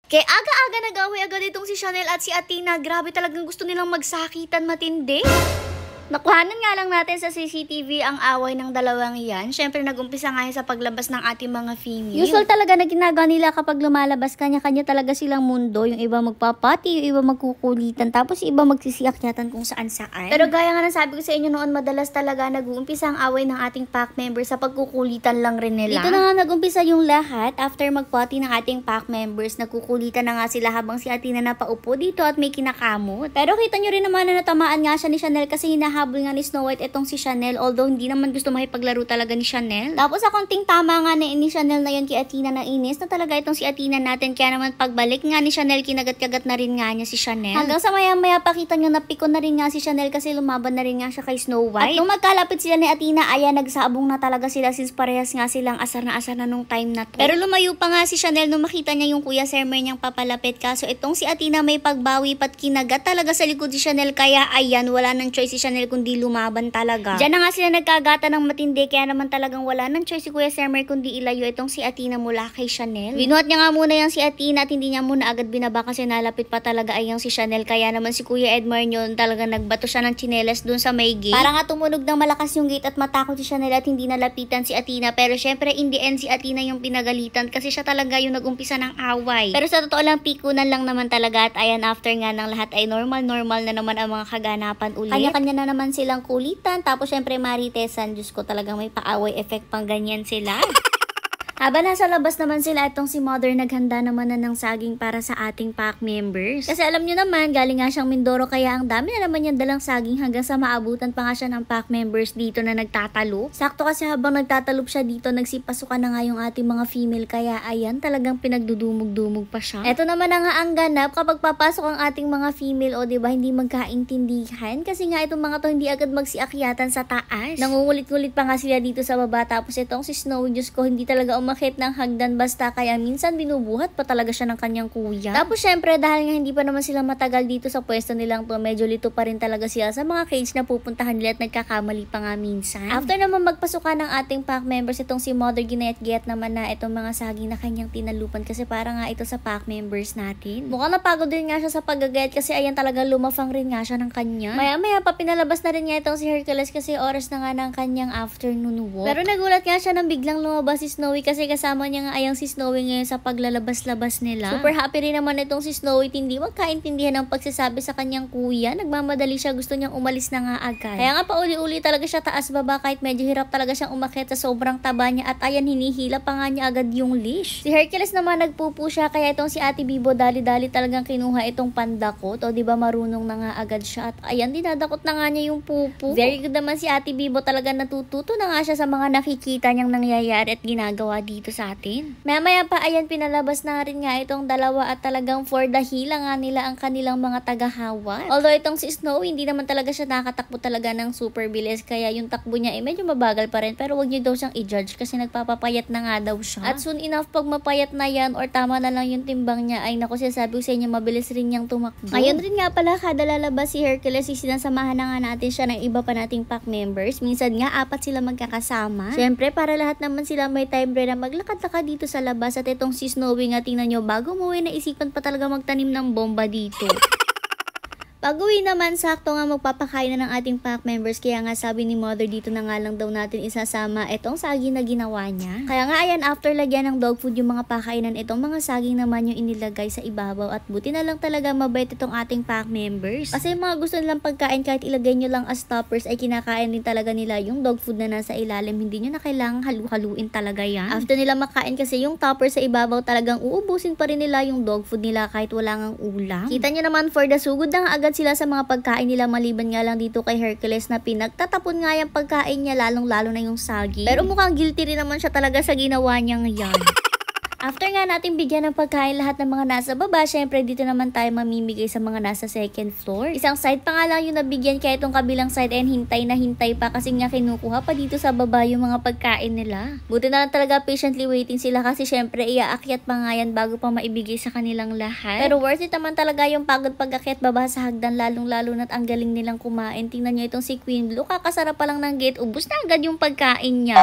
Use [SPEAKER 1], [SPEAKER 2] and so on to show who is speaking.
[SPEAKER 1] Kaya aga-aga nag-away agad itong si Chanel at si Athena. Grabe talagang gusto nilang magsakitan matindi. Nakuhanan nga lang natin sa CCTV ang away ng dalawang yan. Siyempre, nag-umpisa nga yan sa paglabas ng ating mga female. Usual talaga na ginagawa nila kapag lumalabas, kanya-kanya talaga silang mundo. Yung iba magpapati, yung iba magkukulitan, tapos yung iba magsisiakyatan kung saan-saan. Pero gaya nga sabi ko sa inyo noon, madalas talaga nag-uumpisa ang away ng ating pack members sa pagkukulitan lang rin nila. Dito na nga nag-umpisa yung lahat. After magpati ng ating pack members, nagkukulitan na nga sila habang si Athena na paupo dito at may kinakamot. Pero kita nyo rin naman na natamaan nga siya ni Chanel kasi habol nga ni Snow White itong si Chanel, although hindi naman gusto makipaglaro talaga ni Chanel. Tapos sa konting tama nga ni Chanel na yun kay Athena na inis na talaga itong si Athena natin, kaya naman pagbalik nga ni Chanel, kinagat-kagat na rin nga niya si Chanel. Hanggang sa maya-maya pakita nyo na piko na rin nga si Chanel kasi lumaban na rin nga siya kay Snow White. At nung magkalapit sila ni Athena, ayan, nagsabong na talaga sila since parehas nga silang asar na nung time na to. Pero lumayo pa nga si Chanel nung makita niya yung Kuya Sermer niyang papalapit, kaso itong si Athena may pagbawi pat kinagat talaga sa likod si Chanel, kaya ayan, wala nang choice si Chanel kundi lumaban talaga. Diyan na nga sila nagkagata ng matindi, kaya naman talagang wala nang choice si Kuya Sermer kundi ilayo itong si Athena mula kay Chanel. Binuhat niya nga muna yung si Athena at hindi niya muna agad binaba kasi nalapit pa talaga ay yung si Chanel, kaya naman si Kuya Edmar yun talaga nagbato siya ng tsinelas dun sa may gate. Para nga tumunog ng malakas yung gate at matakot si Chanel at hindi nalapitan si Athena, pero syempre in the end si Athena yung pinagalitan kasi siya talaga yung nagumpisa ng away. Pero sa totoo lang, pikunan lang naman talaga at ayan, after nga ng lahat ay normal na naman ang mga kaganapan ulit. Kanya-kanya na naman silang kulitan, tapos syempre maritesan, Diyos ko, talagang may paaway effect pang ganyan sila. Habang nasa labas naman sila, itong si Mother naghanda naman na ng saging para sa ating pack members. Kasi alam nyo naman, galing nga siyang Mindoro, kaya ang dami na naman yan dalang saging hanggang sa maabutan pa nga siya ng pack members dito na nagtatalo. Sakto kasi habang nagtatalop siya dito, nagsipasukan na nga yung ating mga female, kaya ayan, talagang pinagdudumog-dumog pa siya. Ito naman na nga ang ganap kapag papasok ang ating mga female, o diba, hindi magkaintindihan kasi nga itong mga to hindi agad magsiakyatan sa taas. Nangungulit-ngulit pa nga sila dito sa baba, tapos itong si Snow, Diyos ko, hindi talaga umakit ng hagdan basta, kaya minsan binubuhat pa talaga siya ng kanyang kuya. Tapos syempre, dahil nga hindi pa naman sila matagal dito sa pwesto nilang to, medyo lito pa rin talaga sila sa mga cage na pupuntahan nila at nagkakamali pa nga minsan. After naman magpasukan ng ating pack members, itong si Mother ginayat-gayat naman na itong mga saging na kanyang tinalupan kasi para nga ito sa pack members natin. Mukhang napagod din nga siya sa paggagayat kasi ayan, talaga lumafang rin nga siya ng kanya. Maya-maya pa pinalabas na rin nga itong si Hercules kasi oras na nga ng kanyang afternoon walk. Pero nagulat nga siya nang biglang lumabas si Snowy kasi kasama niya nga ayang si Snowy ngayon sa paglalabas-labas nila. Super happy rin naman itong si Snowy, hindi magkaintindihan ang pagsasabi sa kanyang kuya. Nagmamadali siya, gusto niyang umalis na nga agad. Kaya nga pauli-uli talaga siya taas-baba kahit medyo hirap talaga siyang umakyat sa sobrang taba niya, at ayan, hinihila pa nga niya agad yung leash. Si Hercules naman nagpupo siya, kaya itong si Ate Bibo dali-dali talagang kinuha itong pandakot, o diba marunong na nga agad siya, at ayan, dinadakot na nga niya yung pupo. Very good naman si Ate Bibo, talaga natututo na nga siya sa mga nakikita niyang nangyayari at ginagawa dito sa atin. Maya pa ayan, pinalabas na rin nga itong dalawa at talagang for the hila nga nila ang kanilang mga tagahawat. Although itong si Snow, hindi naman talaga siya nakatakbo talaga ng super bilis, kaya yung takbo niya medyo mabagal pa rin, pero wag niyo daw siyang i-judge kasi nagpapapayat na nga daw siya. At soon enough, pag mapayat na yan or tama na lang yung timbang niya, ay naku, sinasabi ko sa inyo, mabilis rin niyang tumakbo. Ayun rin nga pala, kada lalabas si Hercules, sinasamahan na nga natin siya ng iba pa nating pack members. Minsan nga, 4 sila magkakasama. Syempre, para lahat naman sila may time rin na maglakad-lakad dito sa labas, at itong si Snowy nga, tingnan nyo, bago umuwi naisipan pa talaga magtanim ng bomba dito. Pag-uwi naman, sakto nga magpapakain na ng ating pack members, kaya nga sabi ni Mother dito na nga lang daw natin isasama itong saging na ginawa niya. Kaya nga ayan, after lagyan ng dog food yung mga pakainan, itong mga saging naman yung inilagay sa ibabaw, at buti na lang talaga mabait itong ating pack members. Kasi yung mga gusto nilang pagkain, kahit ilagay nyo lang as toppers, ay kinakain din talaga nila yung dog food na nasa ilalim. Hindi nyo na kailangang halu-haluin talaga yan. After nila makain kasi yung toppers sa ibabaw, talagang uubusin pa rin nila yung dog food nila kahit wala ngang ulam. Kita nyo naman, for the sugod na nga agad sila sa mga pagkain nila, maliban nga lang dito kay Hercules na pinagtatapon nga yung pagkain niya, lalong-lalo na yung saging. Pero mukhang guilty rin naman siya talaga sa ginawa niyang yan. After nga natin bigyan ng pagkain lahat ng mga nasa baba, syempre dito naman tayo mamimigay sa mga nasa second floor. Isang side pa nga lang yung nabigyan, kaya itong kabilang side and hintay na hintay pa kasi nga kinukuha pa dito sa baba yung mga pagkain nila. Buti na lang talaga patiently waiting sila kasi syempre iaakyat pa nga yan bago pa maibigay sa kanilang lahat. Pero worth it naman talaga yung pagod pag-akyat baba sa hagdan, lalong-lalo na't ang galing nilang kumain. Tingnan nyo itong si Queen Blue, kakasarap pa lang ng gate, ubus na agad yung pagkain niya.